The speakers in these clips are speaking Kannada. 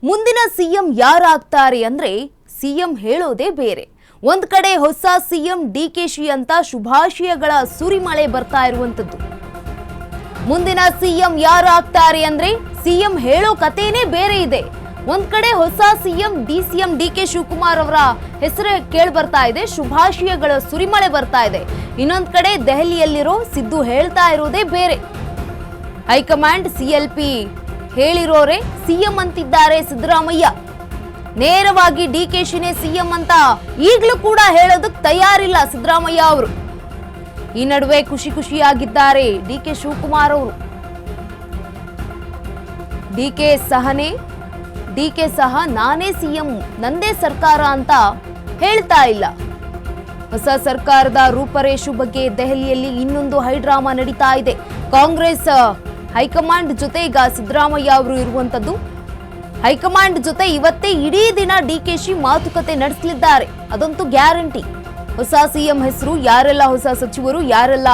ಮುಂದಿನ ಸಿಎಂ ಯಾರಾಗ್ತಾರೆ ಅಂದ್ರೆ ಸಿಎಂ ಹೇಳೋದೇ ಬೇರೆ. ಒಂದ್ ಕಡೆ ಹೊಸ ಸಿಎಂ ಡಿಕೆಶಿ ಅಂತ ಶುಭಾಶಯಗಳ ಸುರಿಮಳೆ ಬರ್ತಾ ಇರುವಂತದ್ದು. ಮುಂದಿನ ಸಿಎಂ ಯಾರಾಗ್ತಾರೆ ಅಂದ್ರೆ ಸಿಎಂ ಹೇಳೋ ಕಥೆನೇ ಬೇರೆ ಇದೆ. ಒಂದ್ ಕಡೆ ಹೊಸ ಸಿಎಂ ಡಿಕೆ ಶಿವಕುಮಾರ್ ಅವರ ಹೆಸರು ಕೇಳಿ ಬರ್ತಾ ಇದೆ, ಶುಭಾಶಯಗಳ ಸುರಿಮಳೆ ಬರ್ತಾ ಇದೆ. ಇನ್ನೊಂದ್ ಕಡೆ ದೆಹಲಿಯಲ್ಲಿರೋ ಸಿದ್ದು ಹೇಳ್ತಾ ಇರೋದೇ ಬೇರೆ. ಹೈಕಮಾಂಡ್ ಸಿಎಲ್ಪಿ ಹೇಳಿರೋರೆ ಸಿಎಂ ಅಂತಿದ್ದಾರೆ ಸಿದ್ದರಾಮಯ್ಯ. ನೇರವಾಗಿ ಡಿಕೆಶಿನೇ ಸಿಎಂ ಅಂತ ಈಗಲೂ ಕೂಡ ಹೇಳೋದಕ್ಕೆ ತಯಾರಿಲ್ಲ ಸಿದ್ದರಾಮಯ್ಯ ಅವರು. ಈ ನಡುವೆ ಖುಷಿಯಾಗಿದ್ದಾರೆ ಡಿಕೆ ಶಿವಕುಮಾರ್ ಅವರು. ಡಿಕೆ ಸಹ ನಾನೇ ಸಿಎಂ, ನಂದೇ ಸರ್ಕಾರ ಅಂತ ಹೇಳ್ತಾ ಇಲ್ಲ. ಹೊಸ ಸರ್ಕಾರದ ರೂಪರೇಷೆ ಬಗ್ಗೆ ದೆಹಲಿಯಲ್ಲಿ ಇನ್ನೊಂದು ಹೈಡ್ರಾಮಾ ನಡೀತಾ ಇದೆ. ಕಾಂಗ್ರೆಸ್ ಹೈಕಮಾಂಡ್ ಜೊತೆ ಈಗ ಸಿದ್ದರಾಮಯ್ಯ ಅವರು ಇರುವಂತದ್ದು. ಹೈಕಮಾಂಡ್ ಜೊತೆ ಇವತ್ತೇ ಇಡೀ ದಿನ ಡಿಕೆಶಿ ಮಾತುಕತೆ ನಡೆಸಲಿದ್ದಾರೆ, ಅದಂತೂ ಗ್ಯಾರಂಟಿ. ಹೊಸ ಸಿಎಂ ಹೆಸರು, ಯಾರೆಲ್ಲ ಹೊಸ ಸಚಿವರು, ಯಾರೆಲ್ಲ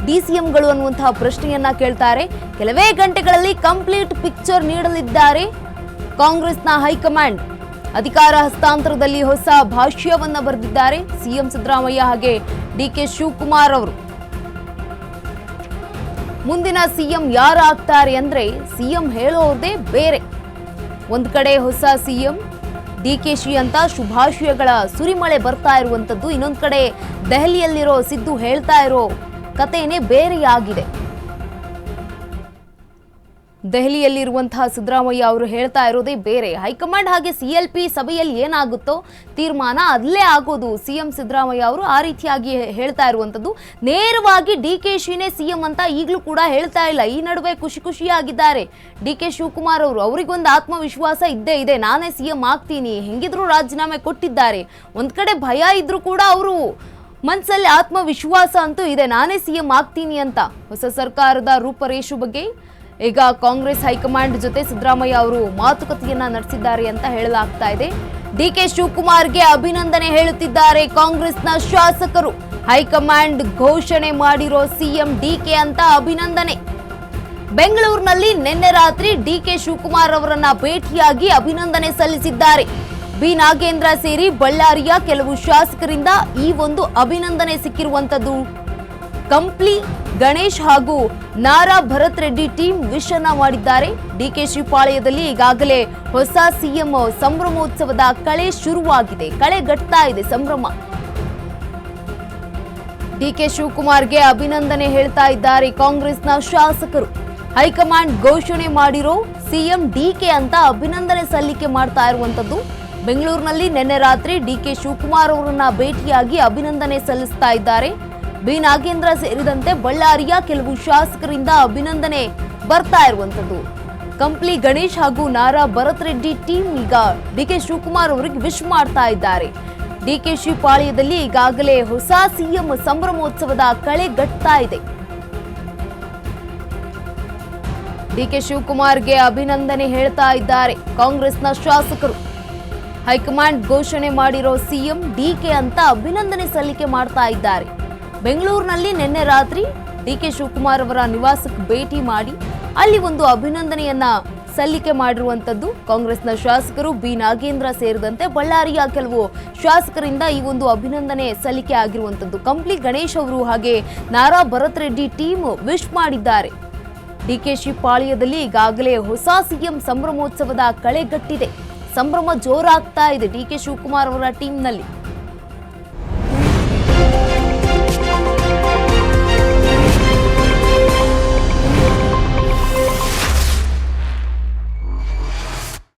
ಡಿಸಿಎಂಗಳು ಅನ್ನುವಂತಹ ಪ್ರಶ್ನೆಯನ್ನ ಕೇಳ್ತಾರೆ. ಕೆಲವೇ ಗಂಟೆಗಳಲ್ಲಿ ಕಂಪ್ಲೀಟ್ ಪಿಕ್ಚರ್ ನೀಡಲಿದ್ದಾರೆ ಕಾಂಗ್ರೆಸ್ನ ಹೈಕಮಾಂಡ್. ಅಧಿಕಾರ ಹಸ್ತಾಂತರದಲ್ಲಿ ಹೊಸ ಭಾಷ್ಯವನ್ನ ಬರೆದಿದ್ದಾರೆ ಸಿಎಂ ಸಿದ್ದರಾಮಯ್ಯ ಹಾಗೆ ಡಿಕೆ ಶಿವಕುಮಾರ್ ಅವರು. ಮುಂದಿನ ಸಿಎಂ ಯಾರಾಗ್ತಾರೆ ಅಂದ್ರೆ ಸಿಎಂ ಹೇಳೋದೇ ಬೇರೆ. ಒಂದ್ ಕಡೆ ಹೊಸ ಸಿಎಂ ಡಿಕೆಶಿ ಅಂತ ಶುಭಾಶಯಗಳ ಸುರಿಮಳೆ ಬರ್ತಾ ಇರುವಂತದ್ದು, ಇನ್ನೊಂದ್ ಕಡೆ ದೆಹಲಿಯಲ್ಲಿರೋ ಸಿದ್ದು ಹೇಳ್ತಾ ಇರೋ ಕಥೆನೇ ಬೇರೆಯಾಗಿದೆ. ದೆಹಲಿಯಲ್ಲಿರುವಂತಹ ಸಿದ್ದರಾಮಯ್ಯ ಅವರು ಹೇಳ್ತಾ ಇರೋದೇ ಬೇರೆ. ಹೈಕಮಾಂಡ್ ಹಾಗೆ ಸಿಎಲ್ಪಿ ಸಭೆಯಲ್ಲಿ ಏನಾಗುತ್ತೋ ತೀರ್ಮಾನ ಅಲ್ಲೇ ಆಗೋದು. ಸಿಎಂ ಸಿದ್ದರಾಮಯ್ಯ ಅವರು ಆ ರೀತಿಯಾಗಿ ಹೇಳ್ತಾ ಇರುವಂತದ್ದು. ನೇರವಾಗಿ ಡಿಕೆಶಿನೇ ಸಿಎಂ ಅಂತ ಈಗಲೂ ಕೂಡ ಹೇಳ್ತಾ ಇಲ್ಲ. ಈ ನಡುವೆ ಖುಷಿಯಾಗಿದ್ದಾರೆ ಡಿಕೆ ಶಿವಕುಮಾರ್ ಅವರು. ಅವರಿಗೊಂದು ಆತ್ಮವಿಶ್ವಾಸ ಇದ್ದೇ ಇದೆ, ನಾನೇ ಸಿಎಂ ಆಗ್ತೀನಿ, ಹೆಂಗಿದ್ರು ರಾಜೀನಾಮೆ ಕೊಟ್ಟಿದ್ದಾರೆ. ಒಂದ್ ಕಡೆ ಭಯ ಇದ್ರೂ ಕೂಡ ಅವರು ಮನಸ್ಸಲ್ಲಿ ಆತ್ಮವಿಶ್ವಾಸ ಅಂತೂ ಇದೆ, ನಾನೇ ಸಿಎಂ ಆಗ್ತೀನಿ ಅಂತ. ಹೊಸ ಸರ್ಕಾರದ ರೂಪರೇಷೆ ಬಗ್ಗೆ ಈಗ ಕಾಂಗ್ರೆಸ್ ಹೈಕಮಾಂಡ್ ಜೊತೆ ಸಿದ್ದರಾಮಯ್ಯ ಅವರು ಮಾತುಕತೆಯನ್ನ ನಡೆಸಿದ್ದಾರೆ ಅಂತ ಹೇಳಲಾಗ್ತಾ ಇದೆ. ಡಿಕೆ ಶಿವಕುಮಾರ್ಗೆ ಅಭಿನಂದನೆ ಹೇಳುತ್ತಿದ್ದಾರೆ ಕಾಂಗ್ರೆಸ್ನ ಶಾಸಕರು. ಹೈಕಮಾಂಡ್ ಘೋಷಣೆ ಮಾಡಿರೋ ಸಿಎಂ ಡಿಕೆ ಅಂತ ಅಭಿನಂದನೆ. ಬೆಂಗಳೂರಿನಲ್ಲಿ ನಿನ್ನೆ ರಾತ್ರಿ ಡಿಕೆ ಶಿವಕುಮಾರ್ ಅವರನ್ನ ಭೇಟಿಯಾಗಿ ಅಭಿನಂದನೆ ಸಲ್ಲಿಸಿದ್ದಾರೆ. ಬಿ ನಾಗೇಂದ್ರ ಸೇರಿ ಬಳ್ಳಾರಿಯ ಕೆಲವು ಶಾಸಕರಿಂದ ಈ ಒಂದು ಅಭಿನಂದನೆ ಸಿಕ್ಕಿರುವಂತದ್ದು. ಕಂಪ್ಲಿ ಗಣೇಶ್ ಹಾಗೂ ನಾರಾ ಭರತ್ ರೆಡ್ಡಿ ಟೀಮ್ ವಿಶ್ ಅನ್ನ ಮಾಡಿದ್ದಾರೆ. ಡಿಕೆಶಿ ಪಾಳ್ಯದಲ್ಲಿ ಈಗಾಗಲೇ ಹೊಸ ಸಿಎಂ ಸಂಭ್ರಮೋತ್ಸವದ ಕಳೆ ಶುರುವಾಗಿದೆ, ಕಳೆ ಗಟ್ತಾ ಇದೆ ಸಂಭ್ರಮ. ಡಿಕೆ ಶಿವಕುಮಾರ್ಗೆ ಅಭಿನಂದನೆ ಹೇಳ್ತಾ ಇದ್ದಾರೆ ಕಾಂಗ್ರೆಸ್ನ ಶಾಸಕರು. ಹೈಕಮಾಂಡ್ ಘೋಷಣೆ ಮಾಡಿರೋ ಸಿಎಂ ಡಿಕೆ ಅಂತ ಅಭಿನಂದನೆ ಸಲ್ಲಿಕೆ ಮಾಡ್ತಾ ಇರುವಂತದ್ದು. ಬೆಂಗಳೂರಿನಲ್ಲಿ ನಿನ್ನೆ ರಾತ್ರಿ ಡಿಕೆ ಶಿವಕುಮಾರ್ ಅವರನ್ನ ಭೇಟಿಯಾಗಿ ಅಭಿನಂದನೆ ಸಲ್ಲಿಸ್ತಾ ಇದ್ದಾರೆ. ಬಿ ನಾಗೇಂದ್ರ ಸೇರಿದಂತೆ ಬಳ್ಳಾರಿಯ ಕೆಲವು ಶಾಸಕರಿಂದ ಅಭಿನಂದನೆ ಬರ್ತಾ ಇರುವಂತದ್ದು. ಕಂಪ್ಲಿ ಗಣೇಶ್ ಹಾಗೂ ನಾರಾ ಭರತ್ ರೆಡ್ಡಿ ಟೀಮ್ ಈಗ ಡಿಕೆ ಶಿವಕುಮಾರ್ ಅವರಿಗೆ ವಿಶ್ ಮಾಡ್ತಾ ಇದ್ದಾರೆ. ಡಿಕೆಶಿ ಪಾಳ್ಯದಲ್ಲಿ ಈಗಾಗಲೇ ಹೊಸ ಸಿಎಂ ಸಂಭ್ರಮೋತ್ಸವದ ಕಳೆ ಗಟ್ತಾ ಇದೆ. ಡಿಕೆ ಶಿವಕುಮಾರ್ಗೆ ಅಭಿನಂದನೆ ಹೇಳ್ತಾ ಇದ್ದಾರೆ ಕಾಂಗ್ರೆಸ್ನ ಶಾಸಕರು. ಹೈಕಮಾಂಡ್ ಘೋಷಣೆ ಮಾಡಿರೋ ಸಿಎಂ ಡಿಕೆ ಅಂತ ಅಭಿನಂದನೆ ಸಲ್ಲಿಕೆ ಮಾಡ್ತಾ ಇದ್ದಾರೆ. ಬೆಂಗಳೂರಿನಲ್ಲಿ ನಿನ್ನೆ ರಾತ್ರಿ ಡಿಕೆ ಶಿವಕುಮಾರ್ ಅವರ ನಿವಾಸಕ್ಕೆ ಭೇಟಿ ಮಾಡಿ ಅಲ್ಲಿ ಒಂದು ಅಭಿನಂದನೆಯನ್ನ ಸಲ್ಲಿಕೆ ಮಾಡಿರುವಂತದ್ದು ಕಾಂಗ್ರೆಸ್ನ ಶಾಸಕರು. ಬಿ ನಾಗೇಂದ್ರ ಸೇರಿದಂತೆ ಬಳ್ಳಾರಿಯ ಕೆಲವು ಶಾಸಕರಿಂದ ಈ ಒಂದು ಅಭಿನಂದನೆ ಸಲ್ಲಿಕೆ ಆಗಿರುವಂತದ್ದು. ಕಂಪ್ಲಿ ಗಣೇಶ್ ಅವರು ಹಾಗೆ ನಾರಾ ಭರತ್ ರೆಡ್ಡಿ ಟೀಮ್ ವಿಶ್ ಮಾಡಿದ್ದಾರೆ. ಡಿಕೆಶಿ ಪಾಳ್ಯದಲ್ಲಿ ಈಗಾಗಲೇ ಹೊಸ ಸಿಎಂ ಸಂಭ್ರಮೋತ್ಸವದ ಕಳೆಗಟ್ಟಿದೆ, ಸಂಭ್ರಮ ಜೋರಾಗ್ತಾ ಇದೆ ಡಿಕೆ ಶಿವಕುಮಾರ್ ಅವರ ಟೀಮ್ನಲ್ಲಿ.